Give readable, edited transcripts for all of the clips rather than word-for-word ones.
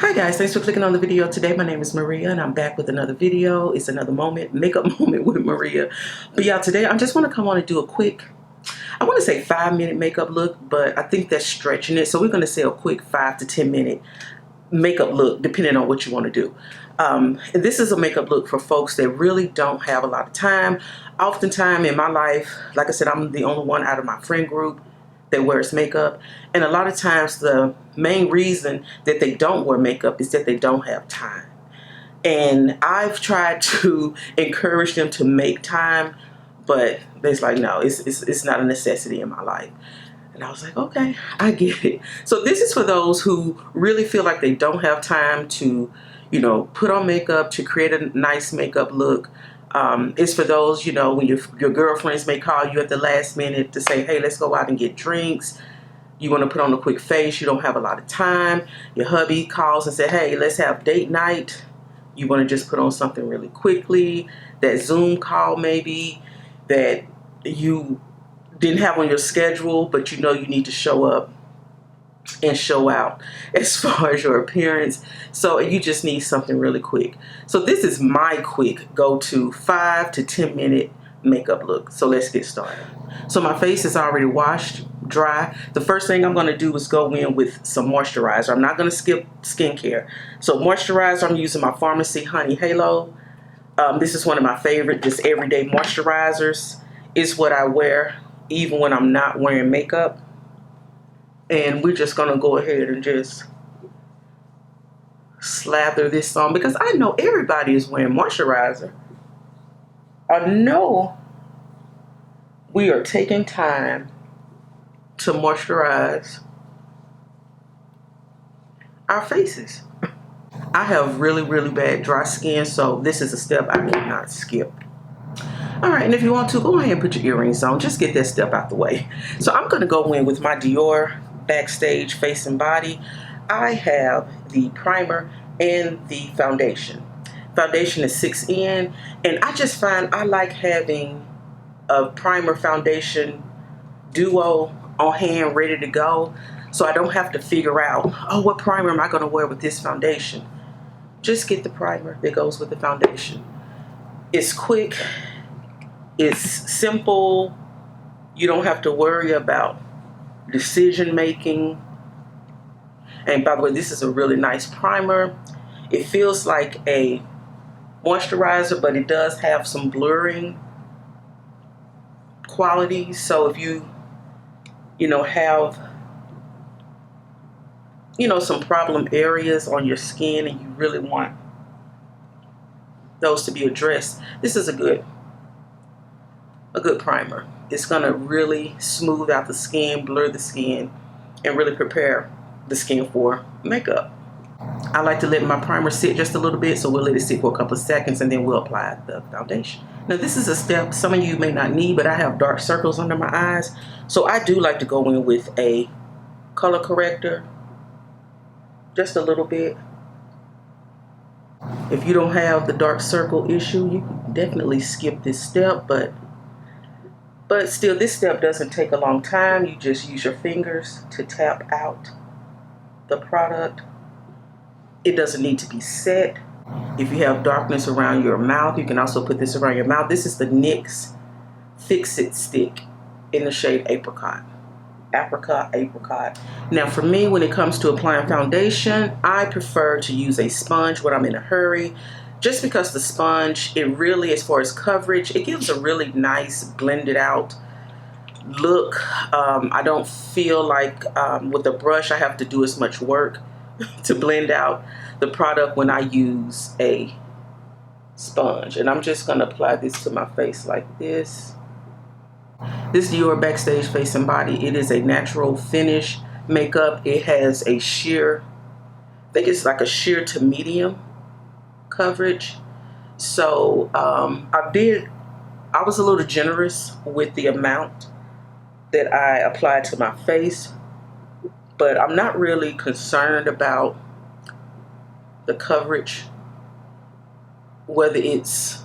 Hi guys, thanks for clicking on the video today. My name is Maria and I'm back with another video. It's another makeup moment with Maria. But yeah, today I just want to come on and do a quick, I want to say 5-minute makeup look, but I think that's stretching it. So we're going to say a quick 5 to 10 minute makeup look depending on what you want to do. And this is a makeup look for folks that really don't have a lot of time. Oftentimes in my life, like I said, I'm the only one out of my friend group that wears makeup, and a lot of times the main reason that they don't wear makeup is that they don't have time. And I've tried to encourage them to make time, but it's like, no, it's not a necessity in my life. And I was like, okay, I get it. So this is for those who really feel like they don't have time to, put on makeup, to create a nice makeup look. It's for those, when your girlfriends may call you at the last minute to say, hey, let's go out and get drinks. You want to put on a quick face. You don't have a lot of time. Your hubby calls and say, hey, let's have date night. You want to just put on something really quickly. That Zoom call maybe that you didn't have on your schedule, but you need to show up and show out as far as your appearance. So you just need something really quick. So this is my quick go-to 5 to 10 minute makeup look. So let's get started. So my face is already washed, dry. The first thing I'm going to do is go in with some moisturizer. I'm not going to skip skincare. So moisturizer, I'm using my Pharmacy Honey Halo. This is one of my favorite just everyday moisturizers. It's what I wear even when I'm not wearing makeup. And we're just going to go ahead and just slather this on because I know everybody is wearing moisturizer. I know we are taking time to moisturize our faces. I have really, really bad dry skin, so this is a step I cannot skip. All right, and if you want to, go ahead and put your earrings on. Just get that step out the way. So I'm going to go in with my Dior Backstage Face and Body. I have the primer and the foundation. Foundation is 6N, and I just find I like having a primer foundation duo on hand ready to go, so I don't have to figure out, oh, what primer am I going to wear with this foundation? Just get the primer that goes with the foundation. It's quick, it's simple, you don't have to worry about decision making. And by the way, this is a really nice primer. It feels like a moisturizer, but it does have some blurring qualities. So if you have some problem areas on your skin and you really want those to be addressed, this is a good primer. It's going to really smooth out the skin, blur the skin, and really prepare the skin for makeup. I like to let my primer sit just a little bit, so we'll let it sit for a couple of seconds and then we'll apply the foundation. Now this is a step some of you may not need, but I have dark circles under my eyes, so I do like to go in with a color corrector, just a little bit. If you don't have the dark circle issue, you can definitely skip this step, but still, this step doesn't take a long time. You just use your fingers to tap out the product. It doesn't need to be set. If you have darkness around your mouth, you can also put this around your mouth. This is the NYX Fix It Stick in the shade Apricot. Apricot. Now for me, when it comes to applying foundation, I prefer to use a sponge when I'm in a hurry. Just because the sponge, it really, as far as coverage, it gives a really nice blended out look. I don't feel like with the brush I have to do as much work to blend out the product when I use a sponge. And I'm just going to apply this to my face like this. This Dior Backstage Face and Body, it is a natural finish makeup. It has a sheer, I think it's like a sheer to medium coverage. So I was a little generous with the amount that I applied to my face, but I'm not really concerned about the coverage, whether it's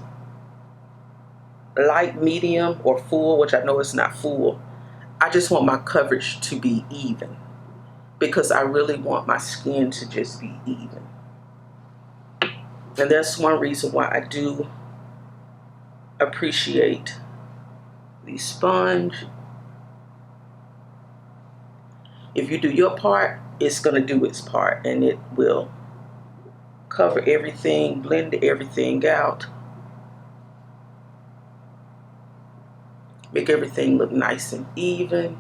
light, medium, or full, which I know it's not full. I just want my coverage to be even. because I really want my skin to just be even. And that's one reason why I do appreciate the sponge. If you do your part, it's going to do its part, and it will cover everything, blend everything out, make everything look nice and even,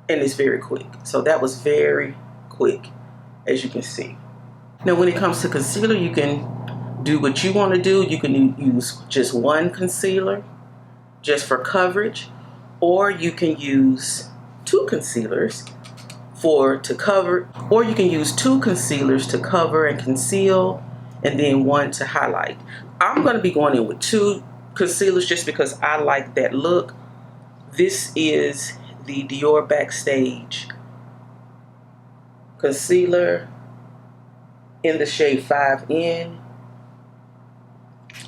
and it's very quick. So that was very quick, as you can see. Now when it comes to concealer, you can do what you want to do. You can use just one concealer just for coverage, or you can use two concealers to cover, or you can use two concealers to cover and conceal, and then one to highlight. I'm going to be going in with two concealers just because I like that look. This is the Dior Backstage concealer in the shade 5N.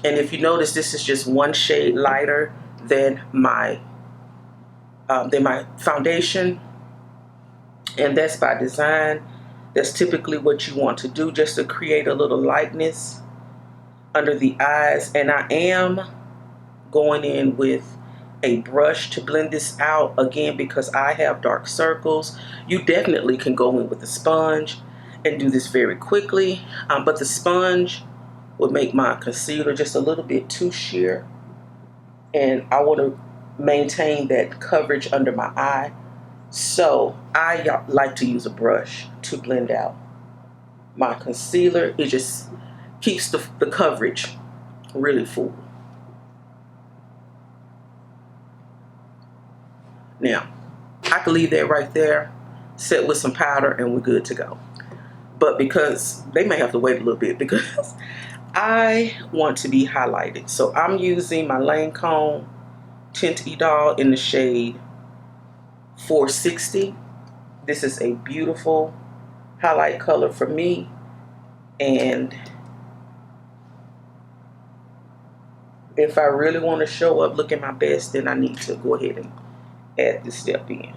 And if you notice, this is just one shade lighter than my foundation. And that's by design. That's typically what you want to do, just to create a little lightness under the eyes. And I am going in with a brush to blend this out, again, because I have dark circles. You definitely can go in with a sponge and do this very quickly, but the sponge would make my concealer just a little bit too sheer, and I want to maintain that coverage under my eye. So I like to use a brush to blend out my concealer. It just keeps the coverage really full. Now, I can leave that right there, set with some powder, and we're good to go. But because they may have to wait a little bit, because I want to be highlighted. So I'm using my Lancome Tint Idol in the shade 460. This is a beautiful highlight color for me, and if I really want to show up looking my best, then I need to go ahead and add this step in.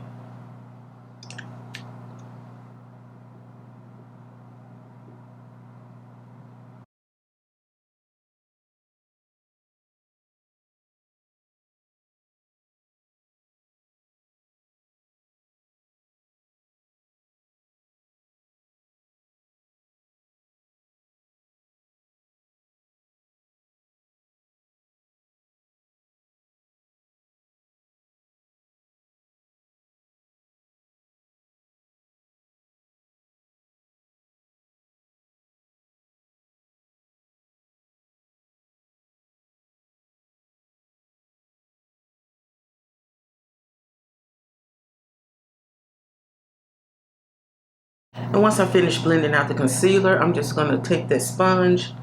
And once I finish blending out the concealer, I'm just going to take that sponge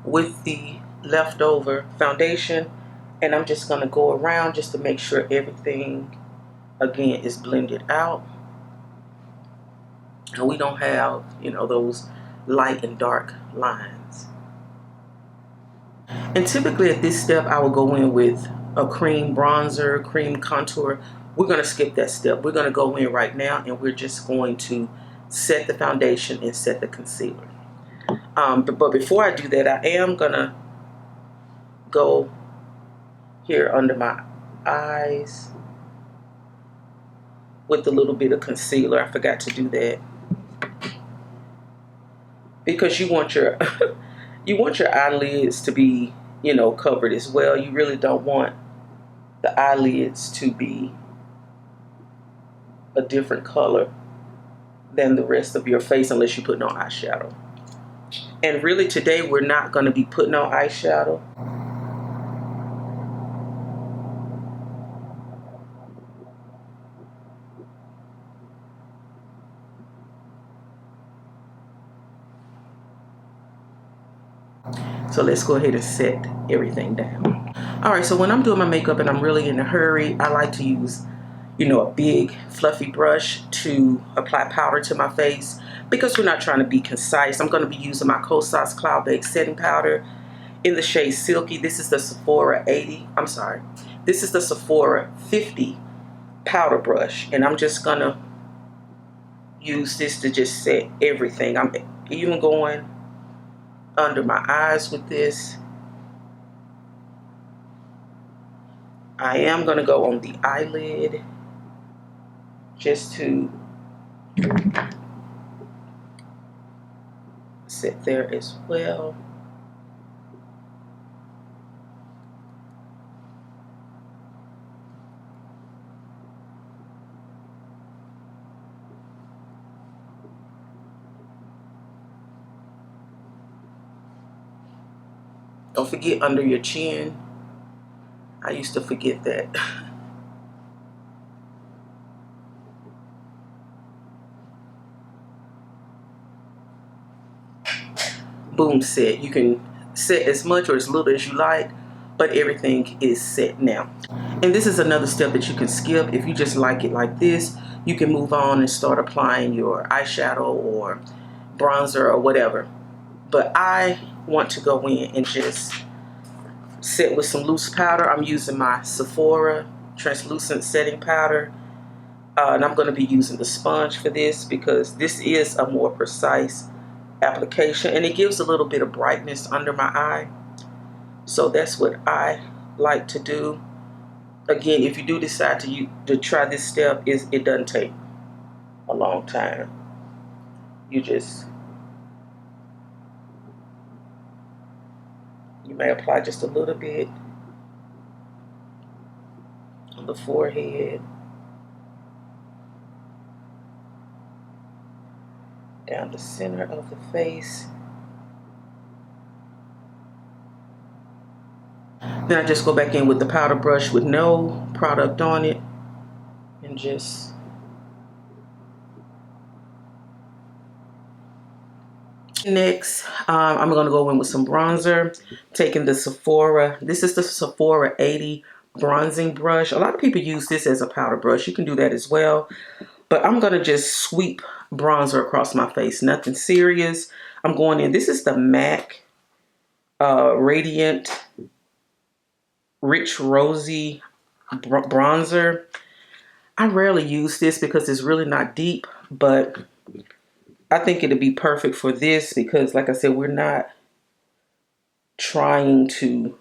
with the leftover foundation, and I'm just going to go around just to make sure everything, again, is blended out, and we don't have, those light and dark lines. And typically at this step, I will go in with a cream bronzer, cream contour. We're going to skip that step. We're going to go in right now, and we're just going to set the foundation and set the concealer. But before I do that, I am going to go here under my eyes with a little bit of concealer. I forgot to do that, because you want your you want your eyelids to be, covered as well. You really don't want the eyelids to be a different color than the rest of your face unless you put on eyeshadow. And really today we're not going to be putting on eyeshadow. So let's go ahead and set everything down. All right, so when I'm doing my makeup and I'm really in a hurry, I like to use, a big fluffy brush to apply powder to my face, because we're not trying to be concise. I'm going to be using my Kosas Cloud Baked Setting Powder in the shade Silky. This is the Sephora 80. I'm sorry. This is the Sephora 50 powder brush, and I'm just going to use this to just set everything. I'm even going under my eyes with this. I am going to go on the eyelid just to sit there as well. Don't forget under your chin. I used to forget that. Boom, set. You can set as much or as little as you like, but everything is set now. And this is another step that you can skip. If you just like it like this, you can move on and start applying your eyeshadow or bronzer or whatever. But I want to go in and just set with some loose powder. I'm using my Sephora translucent setting powder. And I'm going to be using the sponge for this because this is a more precise application and it gives a little bit of brightness under my eye. So that's what I like to do. Again, if you do decide to try this step, it doesn't take a long time. You may apply just a little bit on the forehead, down the center of the face. Then I just go back in with the powder brush with no product on it and just next, I'm going to go in with some bronzer, taking the Sephora. This is the Sephora 80 bronzing brush. A lot of people use this as a powder brush. You can do that as well. But I'm going to just sweep bronzer across my face. Nothing serious. I'm going in. This is the MAC Radiant Rich Rosy bronzer. I rarely use this because it's really not deep, but I think it'd be perfect for this because, like I said, we're not trying to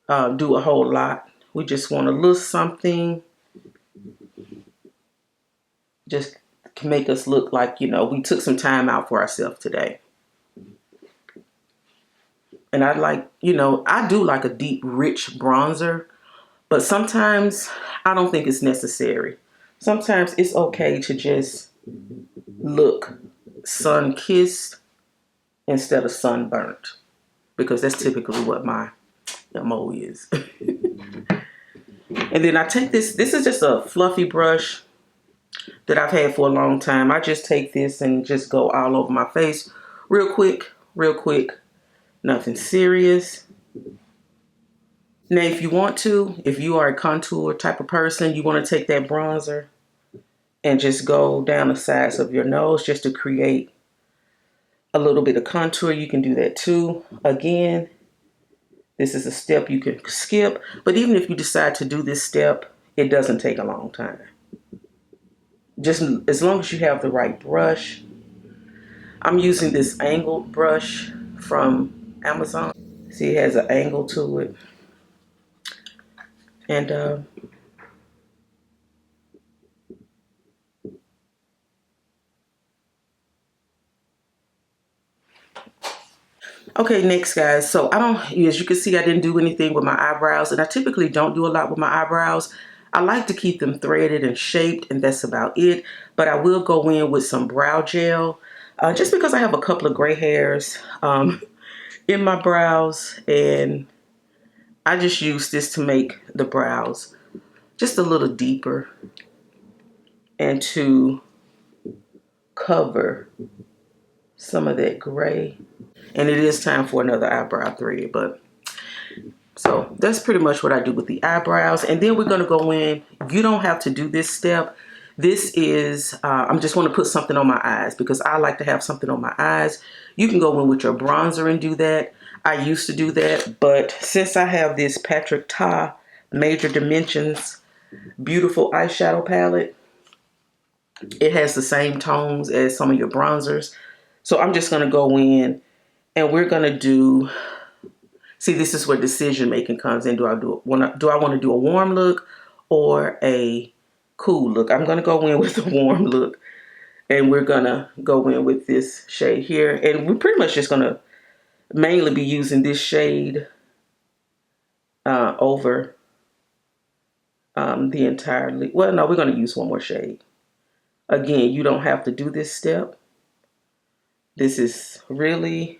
do a whole lot. We just want a little something just to make us look like, you know, we took some time out for ourselves today. And I like, you know, I do like a deep, rich bronzer, but sometimes I don't think it's necessary. Sometimes it's okay to just look sun-kissed instead of sunburnt, because that's typically what my MO is. And then I take this is just a fluffy brush that I've had for a long time. I just take this and just go all over my face real quick, nothing serious. Now, if you want to, if you are a contour type of person, you want to take that bronzer and just go down the sides of your nose just to create a little bit of contour. You can do that too. Again, this is a step you can skip, but even if you decide to do this step, it doesn't take a long time. Just as long as you have the right brush. I'm using this angled brush from Amazon. See, it has an angle to it. And okay, next guys, so as you can see, I didn't do anything with my eyebrows, and I typically don't do a lot with my eyebrows. I like to keep them threaded and shaped, and that's about it. But I will go in with some brow gel, just because I have a couple of gray hairs in my brows, and I just use this to make the brows just a little deeper and to cover some of that gray. And it is time for another eyebrow thread, but so that's pretty much what I do with the eyebrows. And then we're going to go in. You don't have to do this step. This is, I'm just want to put something on my eyes because I like to have something on my eyes. You can go in with your bronzer and do that. I used to do that, but since I have this Patrick Ta Major Dimensions beautiful eyeshadow palette, It has the same tones as some of your bronzers. So I'm just going to go in and we're going to do, see, this is where decision making comes in. Do I want to do a warm look or a cool look? I'm going to go in with a warm look, and we're going to go in with this shade here. And we're pretty much just going to mainly be using this shade over the entire lid. Well, no, we're going to use one more shade. Again, you don't have to do this step. This is really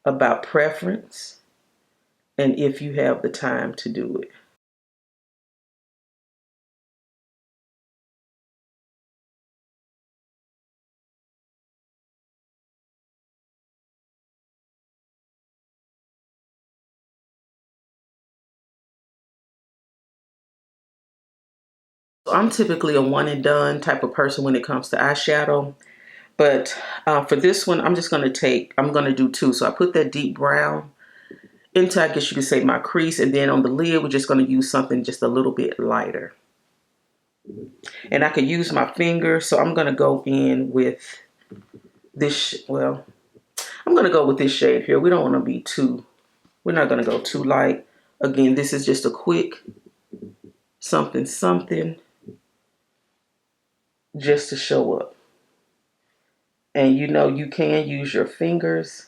about preference and if you have the time to do it. So I'm typically a one and done type of person when it comes to eyeshadow. But for this one, I'm going to do two. So I put that deep brown into, I guess you could say, my crease. And then on the lid, we're just going to use something just a little bit lighter. And I could use my finger. So I'm going to go in with this, well, I'm going to go with this shade here. We don't want to be we're not going to go too light. Again, this is just a quick something, just to show up. And you know, you can use your fingers.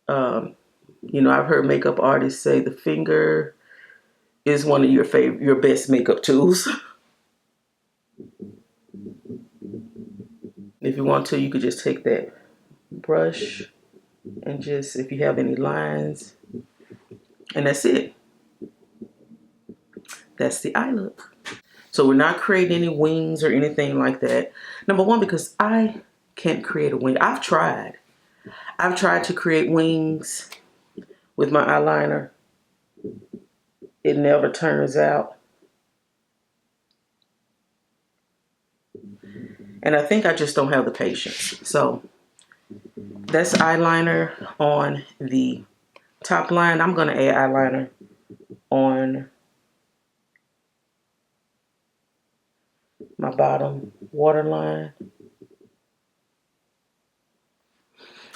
You know, I've heard makeup artists say the finger is one of your best makeup tools. If you want to, you could just take that brush and just, if you have any lines, and that's it. That's the eye look. So we're not creating any wings or anything like that. Number one, because I can't create a wing. I've tried to create wings with my eyeliner. It never turns out. And I think I just don't have the patience. So that's eyeliner on the top line. I'm going to add eyeliner on my bottom waterline.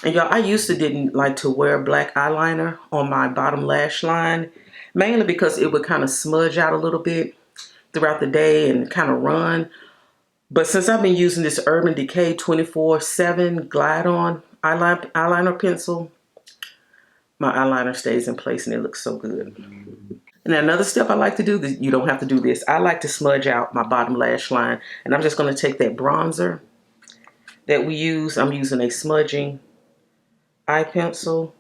And y'all, I used to didn't like to wear black eyeliner on my bottom lash line, mainly because it would kind of smudge out a little bit throughout the day and kind of run. But since I've been using this Urban Decay 24/7 Glide On eyeliner pencil, my eyeliner stays in place and it looks so good. And another step I like to do, you don't have to do this, I like to smudge out my bottom lash line. And I'm just going to take that bronzer that we use. I'm using a smudging eye pencil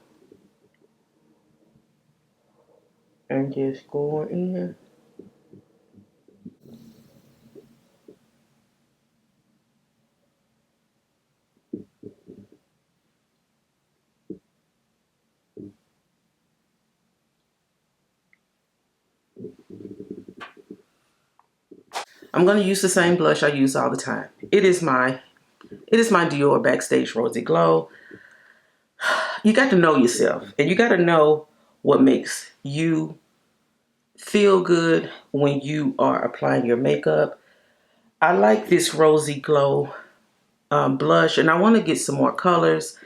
and just go in. I'm going to use the same blush I use all the time. It is my Dior Backstage Rosy Glow. You got to know yourself, and you got to know what makes you feel good when you are applying your makeup. I like this Rosy Glow blush, and I want to get some more colors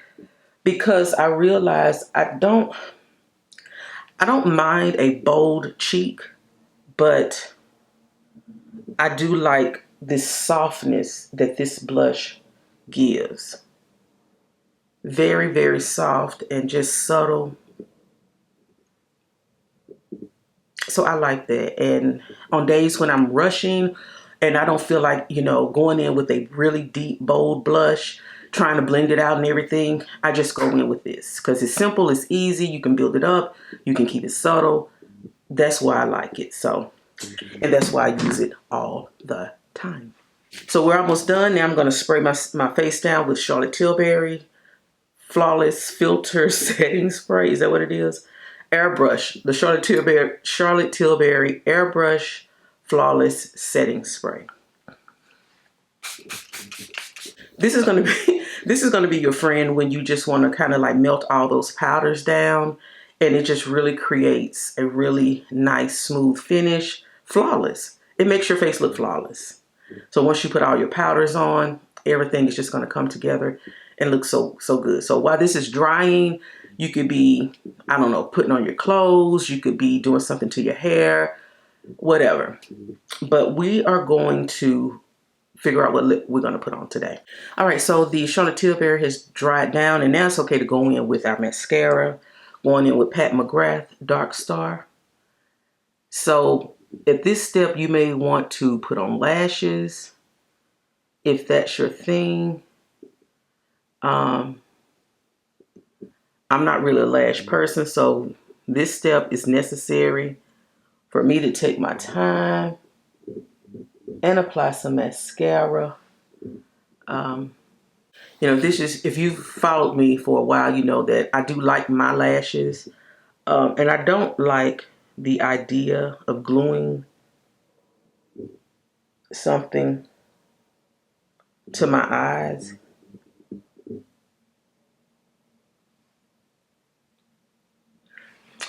because I realize I don't mind a bold cheek, but I do like this softness that this blush gives. Very, very soft and just subtle. So I like that. And on days when I'm rushing and I don't feel like, you know, going in with a really deep, bold blush, trying to blend it out and everything, I just go in with this because it's simple, it's easy. You can build it up. You can keep it subtle. That's why I like it. So, and that's why I use it all the time. So we're almost done. Now I'm going to spray my face down with Charlotte Tilbury Flawless Filter Setting Spray. Is that what it is? Airbrush. The Charlotte Tilbury Airbrush Flawless Setting Spray. This is going to be your friend when you just want to kind of like melt all those powders down, and it just really creates a really nice smooth finish. Flawless. it makes your face look flawless. So once you put all your powders on, everything is just going to come together and look so good. So while this is drying, you could be, I don't know, putting on your clothes. You could be doing something to your hair, whatever. But we are going to figure out what lip we're going to put on today. All right, so the Charlotte Tilbury has dried down, and now it's okay to go in with our mascara. Going in with Pat McGrath Dark Star. So at this step, you may want to put on lashes if that's your thing. I'm not really a lash person, so this step is necessary for me to take my time and apply some mascara. You know, if you've followed me for a while, you know that I do like my lashes. And I don't like the idea of gluing something to my eyes.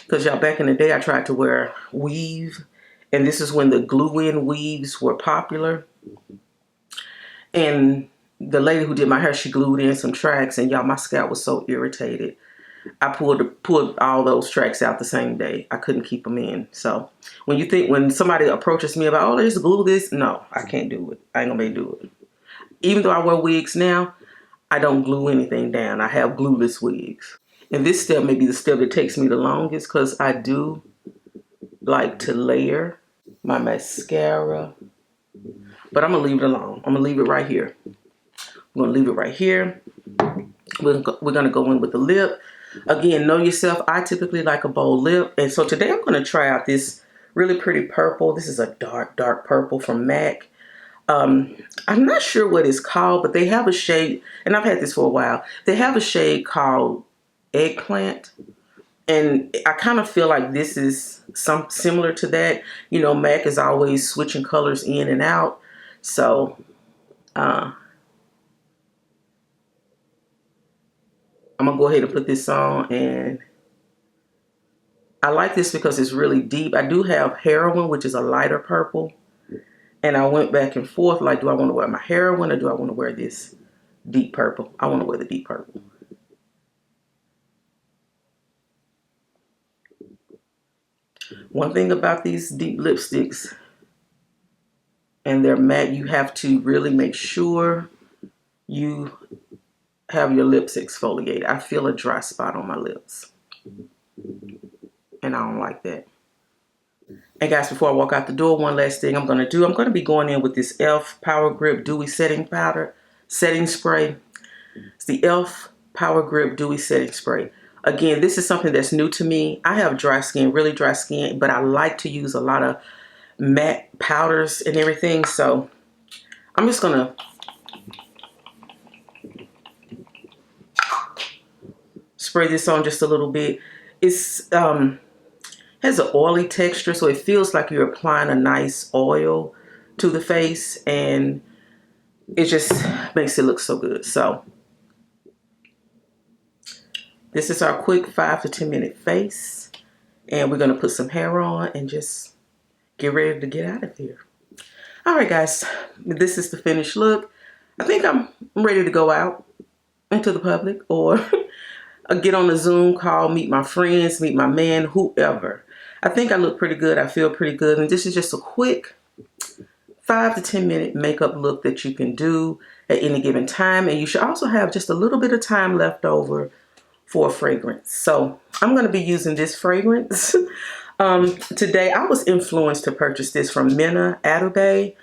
Because y'all, back in the day, I tried to wear weave. And this is when the glue-in weaves were popular. And the lady who did my hair, she glued in some tracks. And y'all, my scalp was so irritated. I pulled all those tracks out the same day. I couldn't keep them in. So when somebody approaches me about, oh, let's glue this, no, I can't do it. I ain't gonna be able to do it. Even though I wear wigs now, I don't glue anything down. I have glueless wigs. And this step may be the step that takes me the longest because I do like to layer my mascara. But I'm gonna leave it alone. I'm gonna leave it right here. I'm gonna leave it right here. We're gonna go in with the lip. Again, know yourself. I typically like a bold lip. And so today I'm going to try out this really pretty purple. This is a dark purple from MAC. I'm not sure what it's called, but they have a shade, and I've had this for a while. They have a shade called Eggplant. And I kind of feel like this is similar to that. You know, MAC is always switching colors in and out. So, I'm going to go ahead and put this on, and I like this because it's really deep. I do have Heroin, which is a lighter purple, and I went back and forth, like, do I want to wear my Heroin or do I want to wear this deep purple? I want to wear the deep purple. One thing about these deep lipsticks, and they're matte, you have to really make sure you have your lips exfoliated. I feel a dry spot on my lips, and I don't like that. And guys, before I walk out the door, one last thing I'm going to be going in with this e.l.f. Power Grip Dewy Setting Spray. It's the e.l.f. Power Grip Dewy Setting Spray. Again, this is something that's new to me. I have dry skin, really dry skin, but I like to use a lot of matte powders and everything. So I'm just going to spray this on just a little bit. It's has an oily texture, so it feels like you're applying a nice oil to the face, and it just makes it look so good. So this is our quick 5 to 10 minute face, and we're going to put some hair on and just get ready to get out of here. All right, guys, this is the finished look. I think I'm ready to go out into the public, or get on a Zoom call, meet my friends, meet my man, whoever. I think I look pretty good. I feel pretty good. And this is just a quick 5 to 10 minute makeup look that you can do at any given time. And you should also have just a little bit of time left over for a fragrance. So I'm going to be using this fragrance. Today I was influenced to purchase this from Minna Adobe.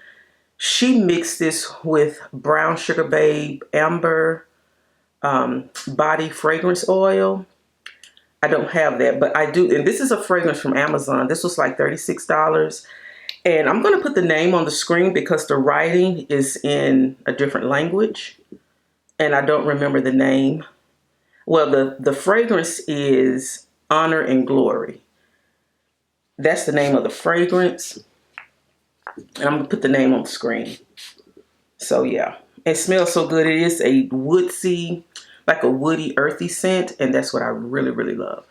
She mixed this with Brown Sugar Babe Amber body fragrance oil. I don't have that, but I do. And this is a fragrance from Amazon. This was like $36. And I'm going to put the name on the screen because the writing is in a different language. And I don't remember the name. Well, the fragrance is Honor and Glory. That's the name of the fragrance. And I'm going to put the name on the screen. So yeah, it smells so good. It is a woodsy, like a woody, earthy scent. And that's what I really, really love.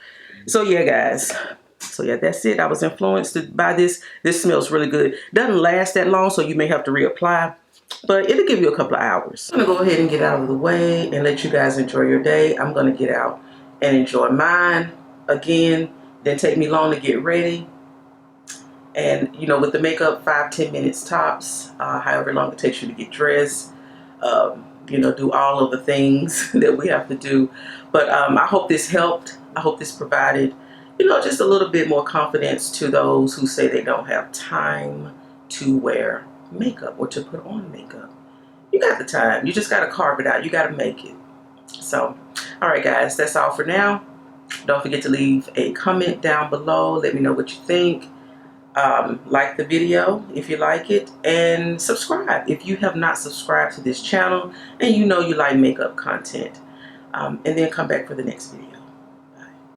So yeah, guys, So yeah, that's it. I was influenced by this. This smells really good. Doesn't last that long, so you may have to reapply, but it'll give you a couple of hours. I'm gonna go ahead and get out of the way and let you guys enjoy your day. I'm gonna get out and enjoy mine. Again, didn't take me long to get ready. And you know, with the makeup, 5-10 minutes tops, however long it takes you to get dressed. You know, do all of the things that we have to do. But I hope this helped. I hope this provided, you know, just a little bit more confidence to those who say they don't have time to wear makeup or to put on makeup. You got the time. You just got to carve it out. You got to make it. So, all right, guys, that's all for now. Don't forget to leave a comment down below. Let me know what you think. Like the video if you like it, and subscribe if you have not subscribed to this channel and you know you like makeup content, and then come back for the next video.